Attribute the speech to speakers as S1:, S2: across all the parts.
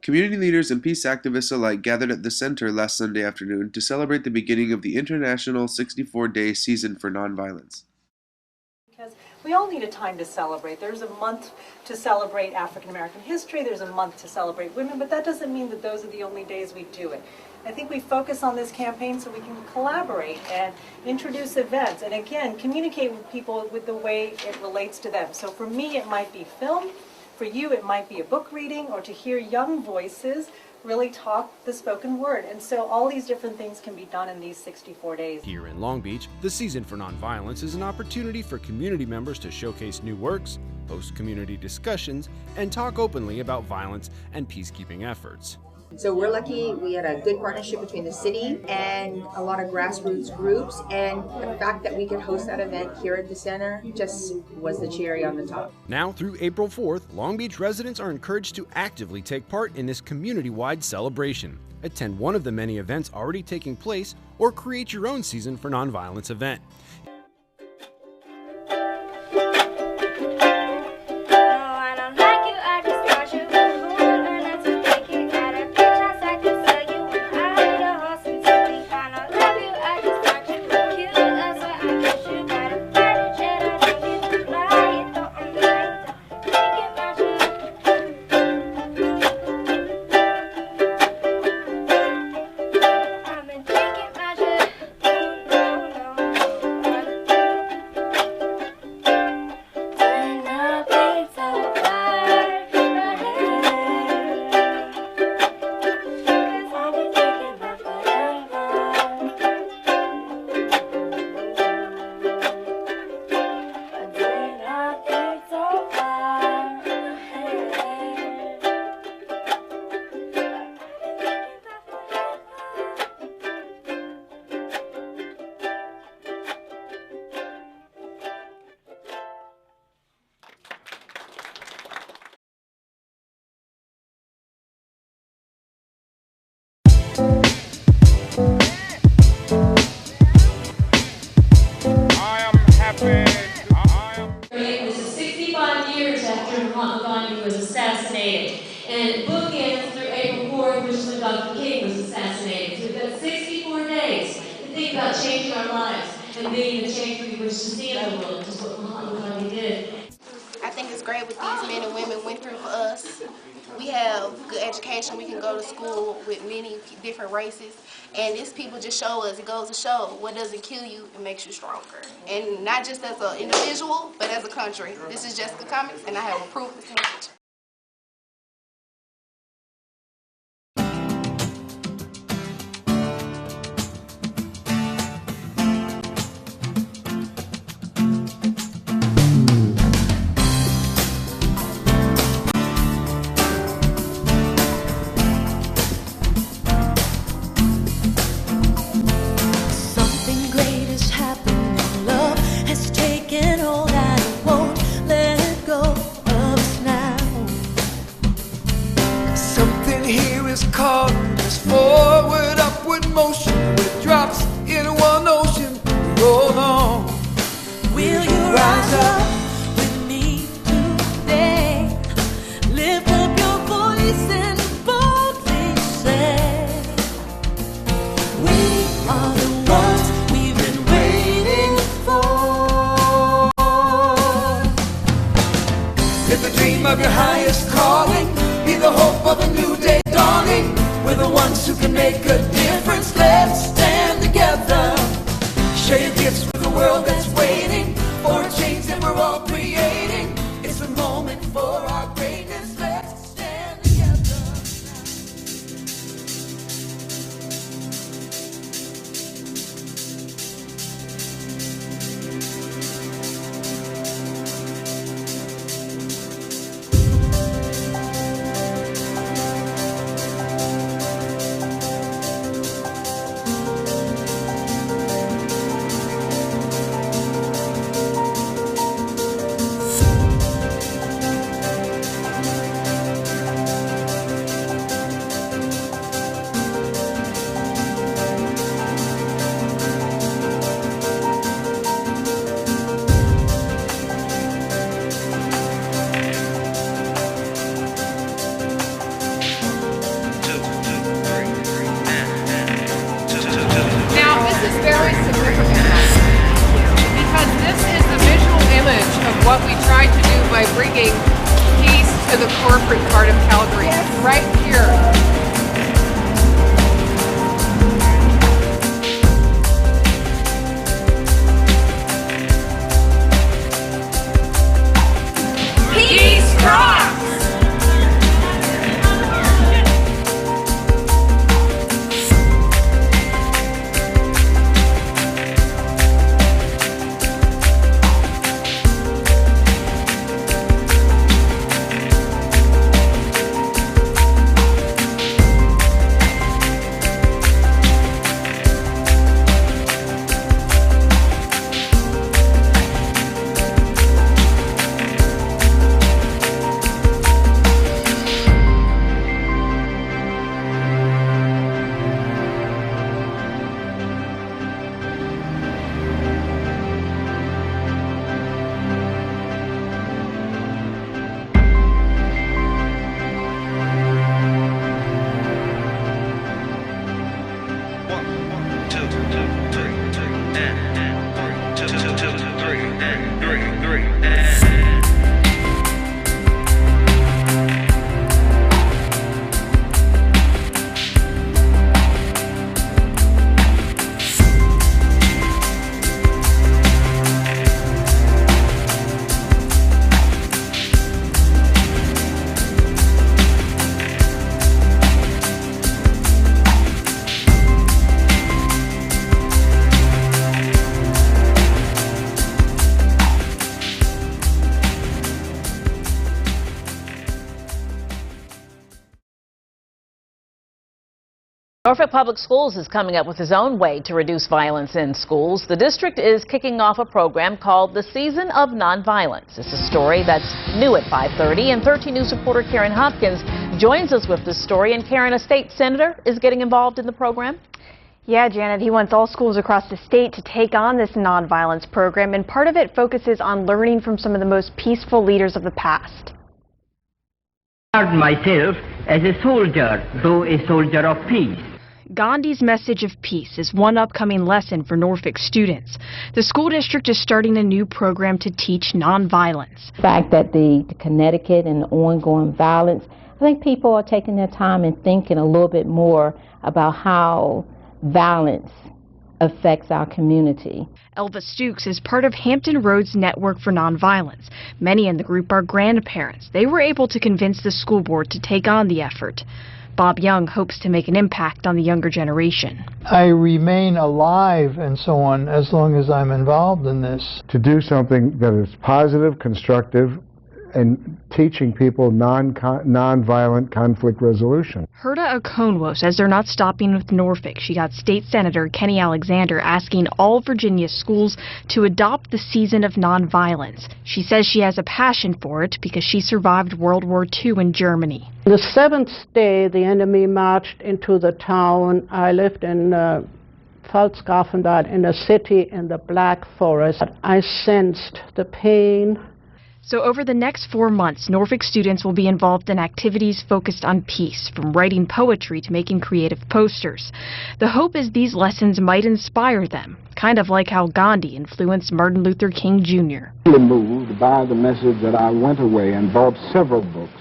S1: Community leaders and peace activists alike gathered at the center last Sunday afternoon to celebrate the beginning of the international 64-day season for nonviolence.
S2: Because we all need a time to celebrate. There's a month to celebrate African American history, there's a month to celebrate women, but that doesn't mean that those are the only days we do it. I think we focus on this campaign so we can collaborate and introduce events and again communicate with people with the way it relates to them. So for me it might be film, for you it might be a book reading, or to hear young voices really talk the spoken word. And so all these different things can be done in these 64 days.
S3: Here in Long Beach, the Season for Nonviolence is an opportunity for community members to showcase new works, host community discussions, and talk openly about violence and peacekeeping efforts.
S4: So we're lucky we had a good partnership between the city and a lot of grassroots groups, and the fact that we could host that event here at the center just was the cherry on the top.
S3: Now through April 4th, Long Beach residents are encouraged to actively take part in this community-wide celebration. Attend one of the many events already taking place or create your own Season for Nonviolence event.
S5: This is 65 years after Gandhi was assassinated, and it bookends through April 4th, which is when Dr. King was assassinated. So we've got 64 days to think about changing our lives and being the change we wish to see in the world, which is what Mahatma Gandhi did.
S6: I think it's great what these men and women went through for us. We have good education. We can go to school with many different races. And these people just show us, it goes to show, what doesn't kill you, it makes you stronger. And not just as an individual, but as a country. This is Jessica Comics, and I have approved this message.
S7: Calling us forward, upward motion with drops in one ocean. Roll on.
S8: Will you rise up with me today? Lift up your voice and boldly say, we are the ones we've been waiting for.
S7: Live the dream of your highest calling. Be the hope of a new day dawning. We're the ones who can make a difference. Let's stand together. Share your gifts with the world that's waiting for a change that we're all creating. It's a moment for our greatness. Let's stand together.
S9: what we tried to do by bringing peace to the corporate part of Calgary, right here.
S8: Peace rocks!
S10: Norfolk Public Schools is coming up with its own way to reduce violence in schools. The district is kicking off a program called the Season of Nonviolence. It's a story that's new at 5:30, and 13 News reporter Karen Hopkins joins us with this story. And Karen, a state senator is getting involved in the program.
S11: Yeah, Janet, he wants all schools across the state to take on this nonviolence program, and part of it focuses on learning from some of the most peaceful leaders of the past.
S12: I regard myself as a soldier, though a soldier of peace.
S11: Gandhi's message of peace is one upcoming lesson for Norfolk students. The school district is starting a new program to teach nonviolence.
S13: The fact that the Connecticut and the ongoing violence, I think people are taking their time and thinking a little bit more about how violence affects our community.
S11: Elva Stukes is part of Hampton Roads Network for Nonviolence. Many in the group are grandparents. They were able to convince the school board to take on the effort. Bob Young hopes to make an impact on the younger generation.
S14: I remain alive and so on as long as I'm involved in this.
S15: To do something that is positive, constructive, and teaching people non-violent conflict resolution.
S11: Herta Okonwo says they're not stopping with Norfolk. She got State Senator Kenny Alexander asking all Virginia schools to adopt the Season of Nonviolence. She says she has a passion for it because she survived World War II in Germany.
S16: The seventh day, the enemy marched into the town. I lived in Pfalzgrafenwald, in a city in the Black Forest. I sensed the pain.
S11: So over the next 4 months, Norfolk students will be involved in activities focused on peace, from writing poetry to making creative posters. The hope is these lessons might inspire them, kind of like how Gandhi influenced Martin Luther King Jr.
S17: Moved by the message that I went away and bought several books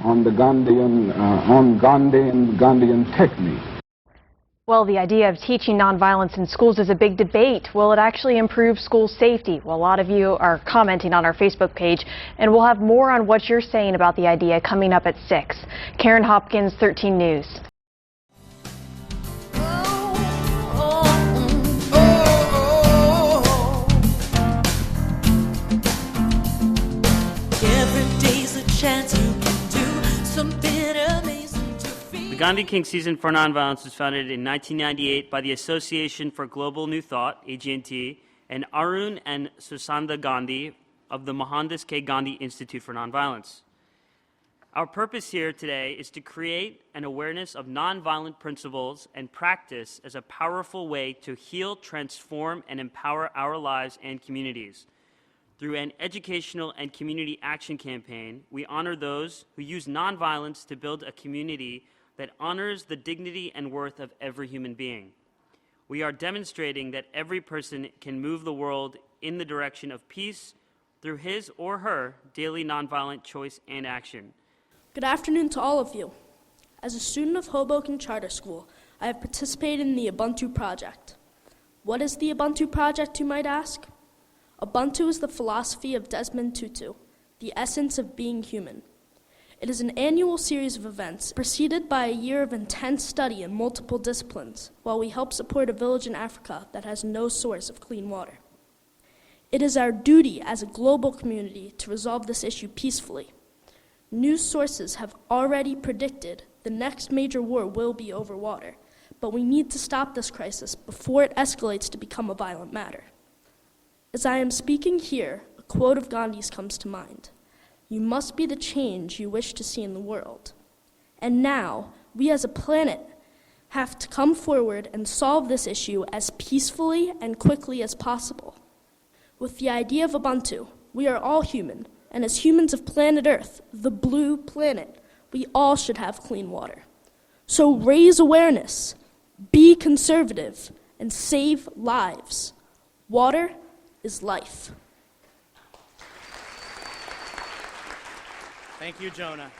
S17: on the on Gandhi and Gandhian technique.
S11: Well, the idea of teaching nonviolence in schools is a big debate. Will it actually improve school safety? Well, a lot of you are commenting on our Facebook page, and we'll have more on what you're saying about the idea coming up at 6. Karen Hopkins, 13 News.
S8: Every day's a chance you can do something amazing.
S18: The Gandhi King Season for Nonviolence was founded in 1998 by the Association for Global New Thought, AG&T, and Arun and Susanda Gandhi of the Mohandas K. Gandhi Institute for Nonviolence. Our purpose here today is to create an awareness of nonviolent principles and practice as a powerful way to heal, transform, and empower our lives and communities. Through an educational and community action campaign, we honor those who use nonviolence to build a community that honors the dignity and worth of every human being. We are demonstrating that every person can move the world in the direction of peace, through his or her daily nonviolent choice and action.
S19: Good afternoon to all of you. As a student of Hoboken Charter School, I have participated in the Ubuntu Project. What is the Ubuntu Project, you might ask? Ubuntu is the philosophy of Desmond Tutu, the essence of being human. It is an annual series of events preceded by a year of intense study in multiple disciplines, while we help support a village in Africa that has no source of clean water. It is our duty as a global community to resolve this issue peacefully. News sources have already predicted the next major war will be over water, but we need to stop this crisis before it escalates to become a violent matter. As I am speaking here, a quote of Gandhi's comes to mind. You must be the change you wish to see in the world. And now, we as a planet have to come forward and solve this issue as peacefully and quickly as possible. With the idea of Ubuntu, we are all human, and as humans of planet Earth, the blue planet, we all should have clean water. So raise awareness, be conservative, and save lives. Water is life.
S18: Thank you, Jonah.